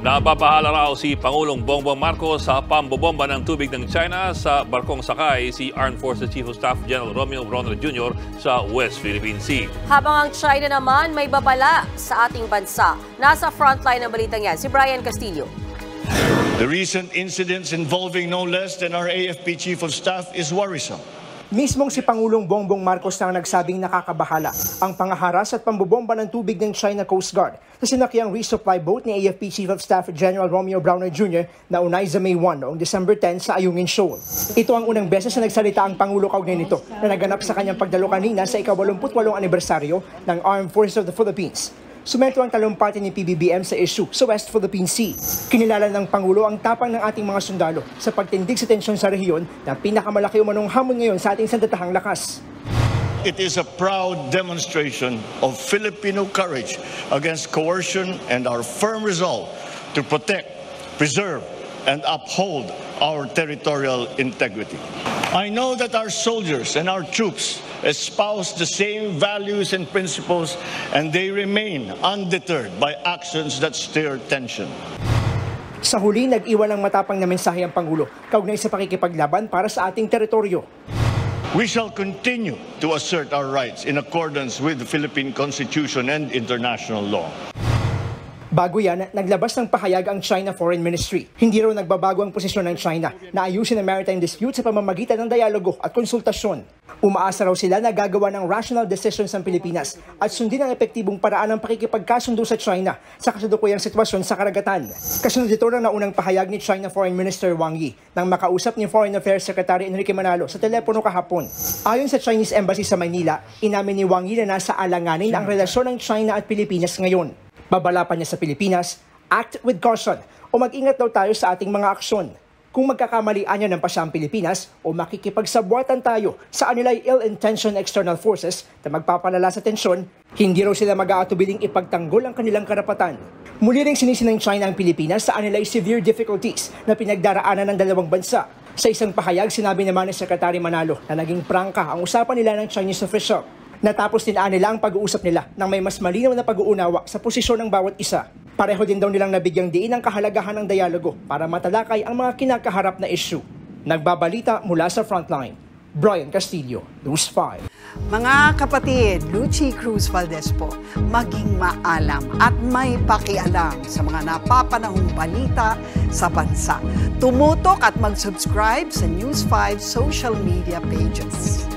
Napapahala raw si Pangulong Bongbong Marcos sa pambobomba ng tubig ng China sa barkong sakay si Armed Forces Chief of Staff General Romeo Bronner Jr. sa West Philippine Sea. Habang ang China naman may babala sa ating bansa. Nasa frontline ng balitang yan si Brian Castillo. The recent incidents involving no less than our AFP Chief of Staff is worrisome. Mismong si Pangulong Bongbong Marcos na nagsabing nakakabahala ang pangaharas at pambobomba ng tubig ng China Coast Guard sa sinakyang resupply boat ni AFP Chief of Staff General Romeo Bronner Jr. na unay sa May 1 noong December 10 sa Ayungin Shoal. Ito ang unang beses na nagsalita ang Pangulo kaugnay nito na naganap sa kanyang pagdalo kanina sa ika-88 anibersaryo ng Armed Forces of the Philippines. Sumento ang talumpati ni PBBM sa issue sa West Philippine Sea. Kinilala ng Pangulo ang tapang ng ating mga sundalo sa pagtindig sa tensyon sa rehiyon na pinakamalaki umanong hamon ngayon sa ating sandatahang lakas. It is a proud demonstration of Filipino courage against coercion and our firm resolve to protect, preserve, and uphold our territorial integrity. I know that our soldiers and our troops espouse the same values and principles, and they remain undeterred by actions that stir tension. Sa huli, nag-iwan ng matapang na mensahe ang Pangulo kaugnay sa pakikipaglaban para sa ating teritoryo. We shall continue to assert our rights in accordance with the Philippine Constitution and international law. Bago yan, naglabas ng pahayag ang China Foreign Ministry. Hindi raw nagbabago ang posisyon ng China na ayusin ang maritime dispute sa pamamagitan ng dialogo at konsultasyon. Umaasa raw sila na gagawa ng rational decisions ang Pilipinas at sundin ang epektibong paraan ng pakikipagkasundo sa China sa kasalukuyang sitwasyon sa karagatan. Kasunod ito ng naunang pahayag ni China Foreign Minister Wang Yi nang makausap ni Foreign Affairs Secretary Enrique Manalo sa telepono kahapon. Ayon sa Chinese Embassy sa Maynila, inamin ni Wang Yi na nasa alanganin ang relasyon ng China at Pilipinas ngayon. Babala pa niya sa Pilipinas, act with caution o mag-ingat daw tayo sa ating mga aksyon. Kung magkakamalian niya ng pasya ang Pilipinas o makikipagsabwatan tayo sa anilay ill-intentioned external forces na magpapalala sa tensyon, hindi raw sila mag-aatubiling ipagtanggol ang kanilang karapatan. Muli ring sinisi ng China ang Pilipinas sa anilay severe difficulties na pinagdaraanan ng dalawang bansa. Sa isang pahayag, sinabi naman ni Secretary Manalo na naging prangka ang usapan nila ng Chinese official. Natapos din nila ang pag-uusap nila nang may mas malinaw na pag-uunawa sa posisyon ng bawat isa. Pareho din daw nilang nabigyang diin ang kahalagahan ng dialogo para matalakay ang mga kinakaharap na issue. Nagbabalita mula sa Frontline, Brian Castillo, News 5. Mga kapatid, Lucy Cruz Valdez po, maging maalam at may pakialam sa mga napapanahong balita sa bansa. Tumutok at mag-subscribe sa News 5 social media pages.